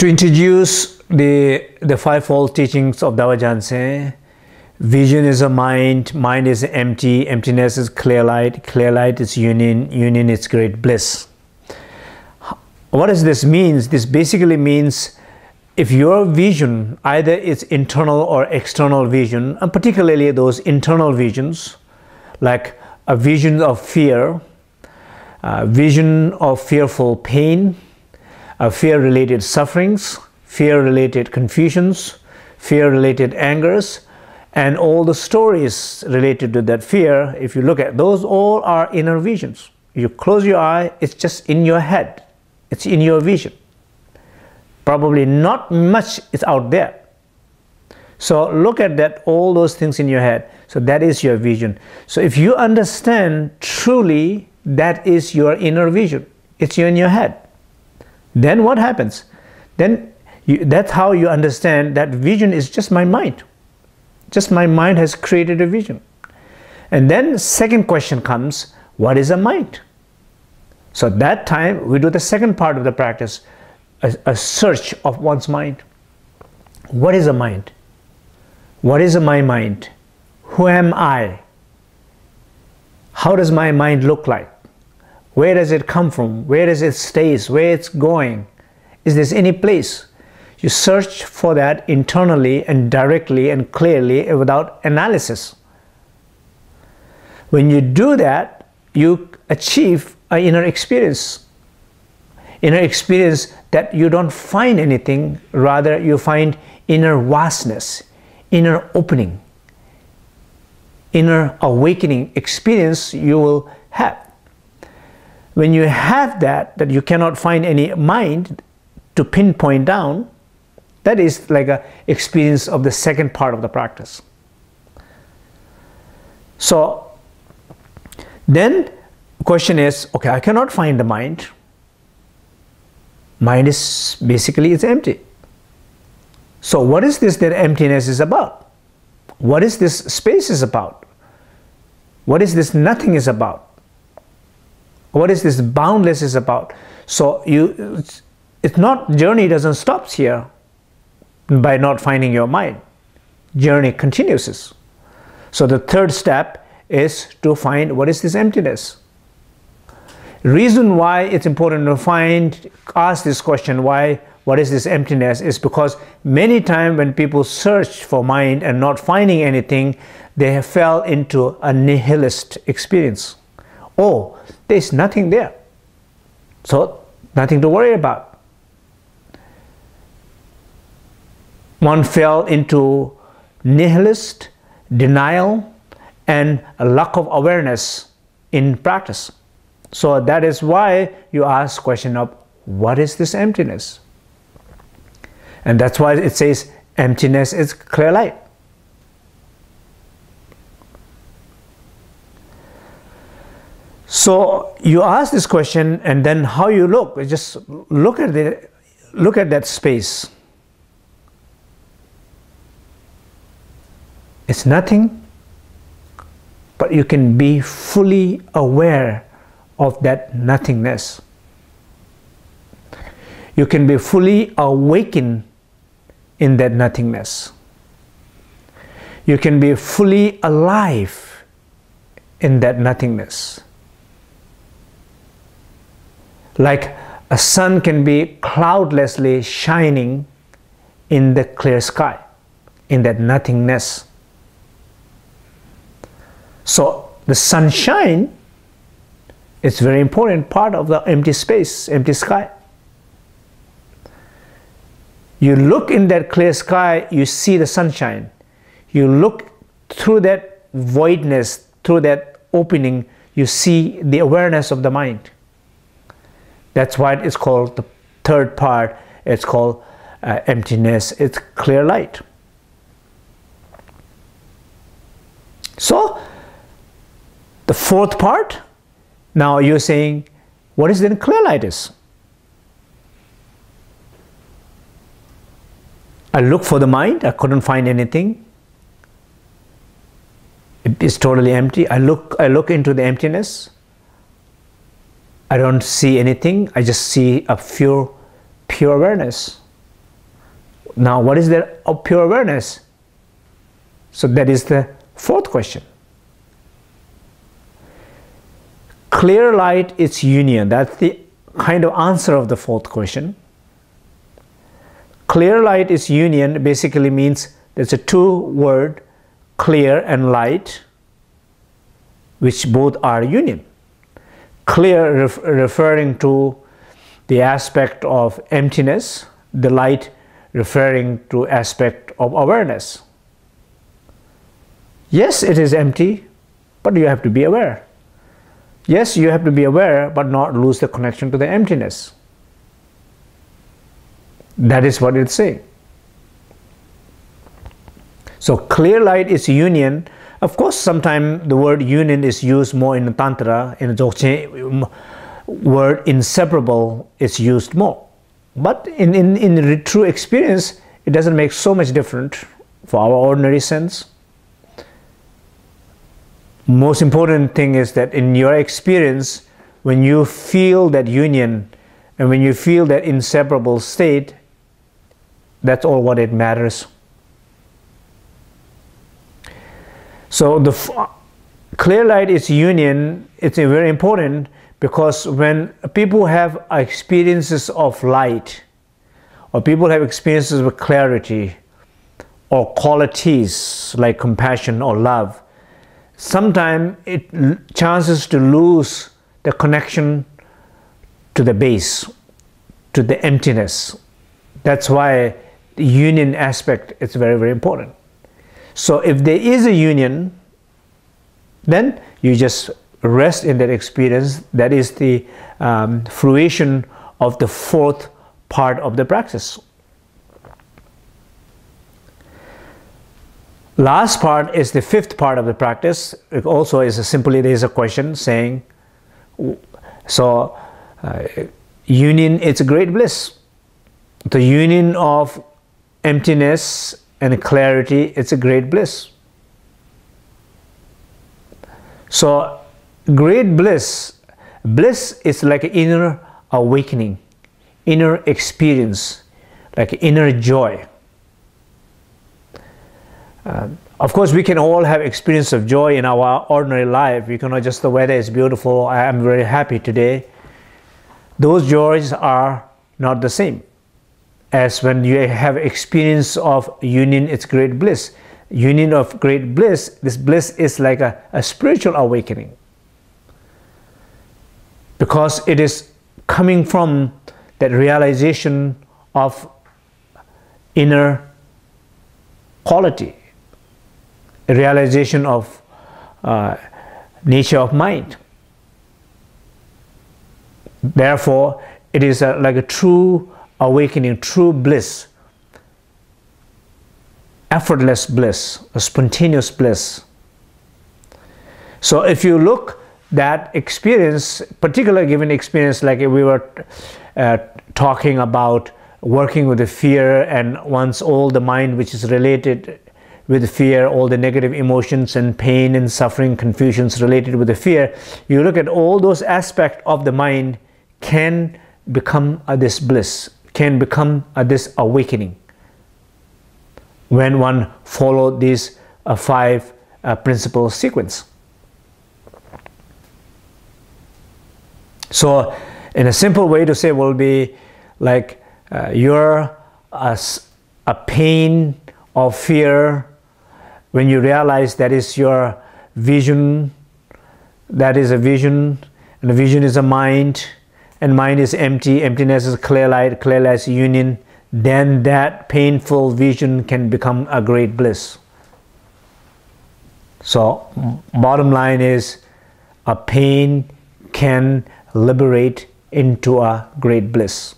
To introduce the fivefold teachings of Dawa Gyaltsen, vision is a mind, mind is empty, emptiness is clear light is union, union is great bliss. What does this mean? This basically means if your vision, either it's internal or external vision, and particularly those internal visions, like a vision of fear, a vision of fearful pain, fear-related sufferings, fear-related confusions, fear-related angers, and all the stories related to that fear, if you look at those, all are inner visions. You close your eye, it's just in your head. It's in your vision. Probably not much is out there. So look at that, all those things in your head. So that is your vision. So if you understand truly that is your inner vision, it's in your head, then what happens? Then that's how you understand that vision is just my mind. Just my mind has created a vision. And then the second question comes, what is a mind? So at that time, we do the second part of the practice, a search of one's mind. What is a mind? What is my mind? Who am I? How does my mind look like? Where does it come from? Where does it stay? Where it's going? Is there any place? You search for that internally and directly and clearly without analysis. When you do that, you achieve an inner experience. Inner experience that you don't find anything, rather you find inner vastness, inner opening, inner awakening experience you will have. When you have that you cannot find any mind to pinpoint down, that is like an experience of the second part of the practice. So then the question is, okay, I cannot find the mind. Mind is basically it's empty. So what is this that emptiness is about? What is this space is about? What is this nothing is about? What is this boundless is about? So it's not, journey doesn't stop here by not finding your mind. Journey continues. So the third step is to find what is this emptiness. Reason why it's important to ask this question, what is this emptiness, is because many times when people search for mind and not finding anything, they have fell into a nihilist experience. Oh, there's nothing there, so nothing to worry about. One fell into nihilist, denial, and a lack of awareness in practice. So that is why you ask question of what is this emptiness? And that's why it says emptiness is clear light. So you ask this question, and then how you look, just look at that space. It's nothing, but you can be fully aware of that nothingness. You can be fully awakened in that nothingness. You can be fully alive in that nothingness. Like a sun can be cloudlessly shining in the clear sky, in that nothingness. So the sunshine is very important part of the empty space, empty sky. You look in that clear sky, you see the sunshine. You look through that voidness, through that opening, you see the awareness of the mind. That's why it's called the third part. It's called emptiness. It's clear light. So the fourth part, now you're saying, what is then clear light is? I look for the mind, I couldn't find anything. It is totally empty. I look into the emptiness. I don't see anything. I just see a pure awareness. Now, what is that of pure awareness? So that is the fourth question. Clear light is union. That's the kind of answer of the fourth question. Clear light is union basically means there's a two word, clear and light, which both are union. Clear referring to the aspect of emptiness, the light referring to aspect of awareness. Yes, it is empty, but you have to be aware. Yes, you have to be aware, but not lose the connection to the emptiness. That is what it's saying. So clear light is union. Of course, sometimes the word union is used more in the Tantra. In the Gyaltsen, word inseparable is used more. But in the true experience, it doesn't make so much difference for our ordinary sense. Most important thing is that in your experience, when you feel that union and when you feel that inseparable state, that's all what it matters. So the clear light is union. It's very important because when people have experiences of light, or people have experiences of clarity, or qualities like compassion or love, sometimes it chances to lose the connection to the base, to the emptiness. That's why the union aspect is very, very important. So if there is a union, then you just rest in that experience. That is the fruition of the fourth part of the practice. Last part is the fifth part of the practice. It also is simply there is a question saying, so union is a great bliss. The union of emptiness and clarity, it's a great bliss. So great bliss is like an inner awakening, inner experience, like inner joy. Of course, we can all have experience of joy in our ordinary life. You can know, just the weather is beautiful, I am very happy today. Those joys are not the same as when you have experience of union, it's great bliss. Union of great bliss, this bliss is like a spiritual awakening. Because it is coming from that realization of inner quality, a realization of nature of mind. Therefore, it is like a true awakening, true bliss, effortless bliss, a spontaneous bliss. So if you look that experience, particular given experience, like we were talking about working with the fear, and once all the mind which is related with fear, all the negative emotions and pain and suffering, confusions related with the fear, you look at all those aspects of the mind can become this bliss, can become this awakening when one follow these five principle sequence. So in a simple way to say will be like you're a pain or fear, when you realize that is your vision, that is a vision, and the vision is a mind, and mind is empty, emptiness is clear light is union, then that painful vision can become a great bliss. So bottom line is a pain can liberate into a great bliss.